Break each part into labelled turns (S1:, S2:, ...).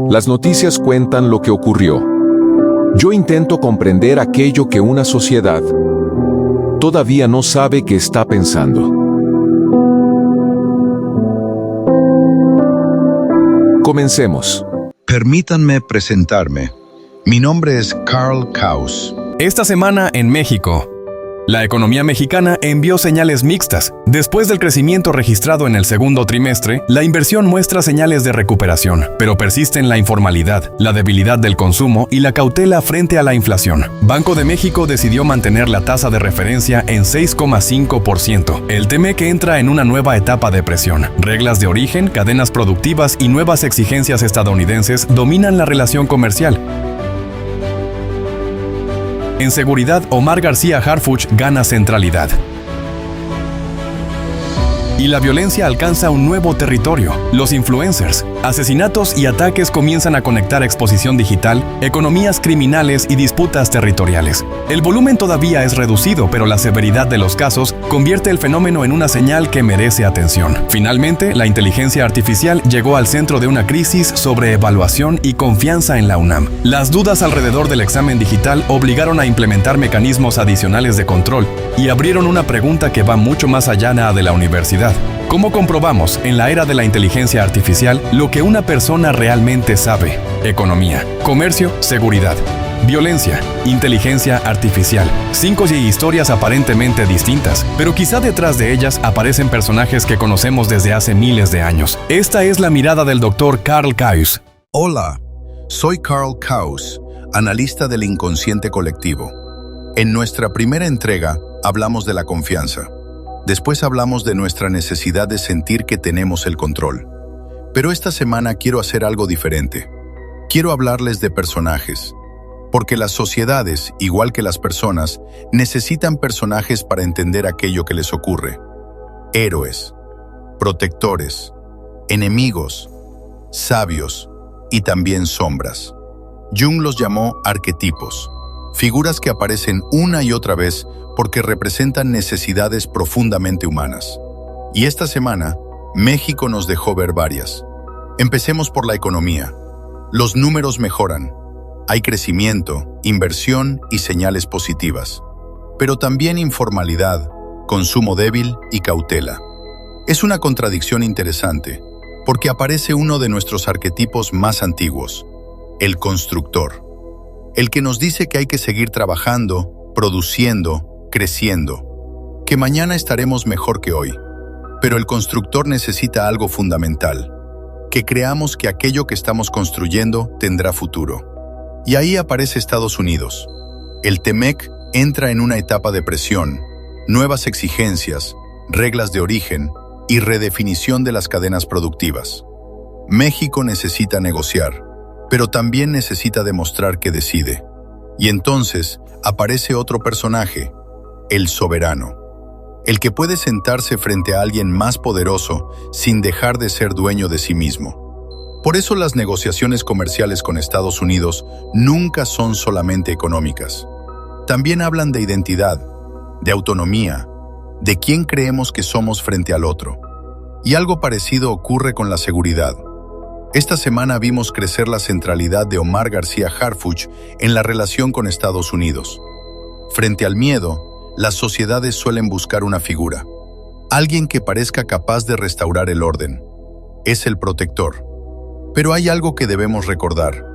S1: Las noticias cuentan lo que ocurrió. Yo intento comprender aquello que una sociedad todavía no sabe que está pensando. Comencemos.
S2: Permítanme presentarme. Mi nombre es Karl Kaus.
S3: Esta semana en México. La economía mexicana envió señales mixtas. Después del crecimiento registrado en el segundo trimestre, la inversión muestra señales de recuperación, pero persisten la informalidad, la debilidad del consumo y la cautela frente a la inflación. Banco de México decidió mantener la tasa de referencia en 6,5%. El TEMEC entra en una nueva etapa de presión. Reglas de origen, cadenas productivas y nuevas exigencias estadounidenses dominan la relación comercial. En seguridad, Omar García Harfuch gana centralidad. Y la violencia alcanza un nuevo territorio. Los influencers, asesinatos y ataques comienzan a conectar exposición digital, economías criminales y disputas territoriales. El volumen todavía es reducido, pero la severidad de los casos convierte el fenómeno en una señal que merece atención. Finalmente, la inteligencia artificial llegó al centro de una crisis sobre evaluación y confianza en la UNAM. Las dudas alrededor del examen digital obligaron a implementar mecanismos adicionales de control y abrieron una pregunta que va mucho más allá de la universidad. ¿Cómo comprobamos, en la era de la inteligencia artificial, lo que una persona realmente sabe? Economía, comercio, seguridad, violencia, inteligencia artificial. 5 historias aparentemente distintas, pero quizá detrás de ellas aparecen personajes que conocemos desde hace miles de años. Esta es la mirada del Dr. Karl Kaus.
S2: Hola, soy Karl Kaus, analista del inconsciente colectivo. En nuestra primera entrega hablamos de la confianza. Después hablamos de nuestra necesidad de sentir que tenemos el control. Pero esta semana quiero hacer algo diferente. Quiero hablarles de personajes. Porque las sociedades, igual que las personas, necesitan personajes para entender aquello que les ocurre. Héroes, protectores, enemigos, sabios y también sombras. Jung los llamó arquetipos, figuras que aparecen una y otra vez porque representan necesidades profundamente humanas. Y esta semana, México nos dejó ver varias. Empecemos por la economía. Los números mejoran. Hay crecimiento, inversión y señales positivas. Pero también informalidad, consumo débil y cautela. Es una contradicción interesante, porque aparece uno de nuestros arquetipos más antiguos, el constructor. El que nos dice que hay que seguir trabajando, produciendo, creciendo, que mañana estaremos mejor que hoy. Pero el constructor necesita algo fundamental, que creamos que aquello que estamos construyendo tendrá futuro. Y ahí aparece Estados Unidos. El TEMEC entra en una etapa de presión, nuevas exigencias, reglas de origen y redefinición de las cadenas productivas. México necesita negociar, pero también necesita demostrar que decide. Y entonces aparece otro personaje, el soberano, el que puede sentarse frente a alguien más poderoso sin dejar de ser dueño de sí mismo. Por eso las negociaciones comerciales con Estados Unidos nunca son solamente económicas. También hablan de identidad, de autonomía, de quién creemos que somos frente al otro. Y algo parecido ocurre con la seguridad. Esta semana vimos crecer la centralidad de Omar García Harfuch en la relación con Estados Unidos. Frente al miedo, las sociedades suelen buscar una figura, alguien que parezca capaz de restaurar el orden. Es el protector. Pero hay algo que debemos recordar.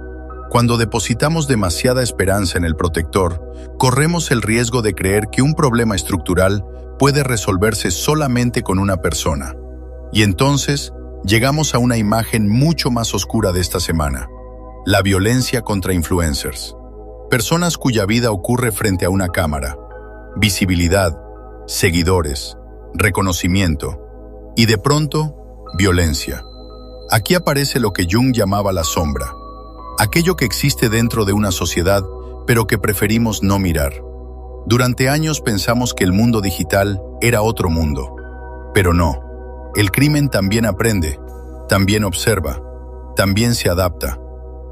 S2: Cuando depositamos demasiada esperanza en el protector, corremos el riesgo de creer que un problema estructural puede resolverse solamente con una persona. Y entonces, llegamos a una imagen mucho más oscura de esta semana: la violencia contra influencers. Personas cuya vida ocurre frente a una cámara. Visibilidad, seguidores, reconocimiento y de pronto, violencia. Aquí aparece lo que Jung llamaba la sombra, aquello que existe dentro de una sociedad pero que preferimos no mirar. Durante años pensamos que el mundo digital era otro mundo, pero no. El crimen también aprende, también observa, también se adapta,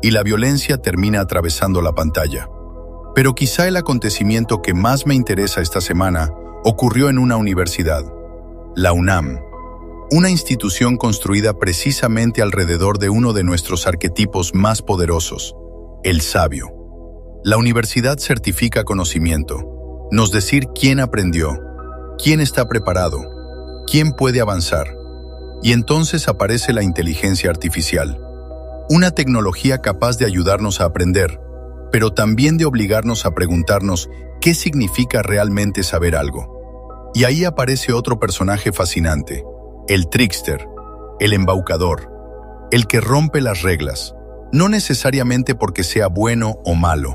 S2: y la violencia termina atravesando la pantalla. Pero quizá el acontecimiento que más me interesa esta semana ocurrió en una universidad, la UNAM. una institución construida precisamente alrededor de uno de nuestros arquetipos más poderosos, el sabio. La universidad certifica conocimiento, nos decir quién aprendió, quién está preparado, quién puede avanzar. Y entonces aparece la inteligencia artificial, una tecnología capaz de ayudarnos a aprender, pero también de obligarnos a preguntarnos qué significa realmente saber algo. Y ahí aparece otro personaje fascinante, el trickster, el embaucador, el que rompe las reglas, no necesariamente porque sea bueno o malo,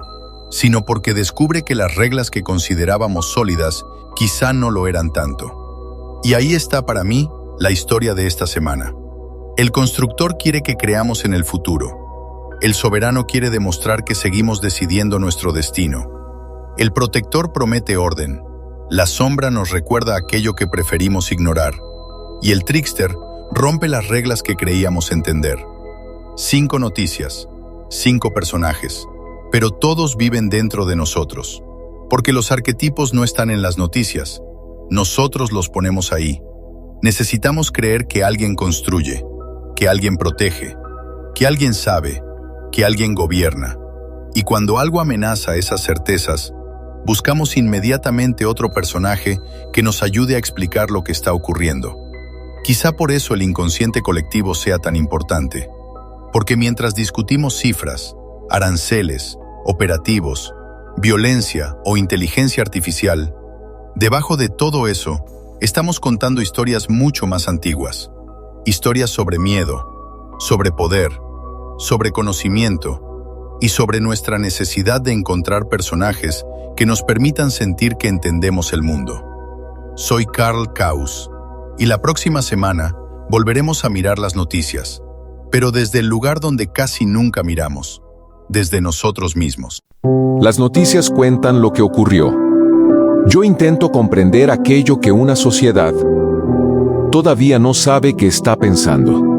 S2: sino porque descubre que las reglas que considerábamos sólidas quizá no lo eran tanto. Y ahí está para mí la historia de esta semana. El constructor quiere que creamos en el futuro. El soberano quiere demostrar que seguimos decidiendo nuestro destino. El protector promete orden. La sombra nos recuerda aquello que preferimos ignorar. Y el trickster rompe las reglas que creíamos entender. 5 noticias, 5 personajes, pero todos viven dentro de nosotros. Porque los arquetipos no están en las noticias. Nosotros los ponemos ahí. Necesitamos creer que alguien construye, que alguien protege, que alguien sabe, que alguien gobierna. Y cuando algo amenaza esas certezas, buscamos inmediatamente otro personaje que nos ayude a explicar lo que está ocurriendo. Quizá por eso el inconsciente colectivo sea tan importante, porque mientras discutimos cifras, aranceles, operativos, violencia o inteligencia artificial, debajo de todo eso, estamos contando historias mucho más antiguas. Historias sobre miedo, sobre poder, sobre conocimiento y sobre nuestra necesidad de encontrar personajes que nos permitan sentir que entendemos el mundo. Soy Carl Kaus, y la próxima semana volveremos a mirar las noticias, pero desde el lugar donde casi nunca miramos, desde nosotros mismos.
S1: Las noticias cuentan lo que ocurrió. Yo intento comprender aquello que una sociedad todavía no sabe que está pensando.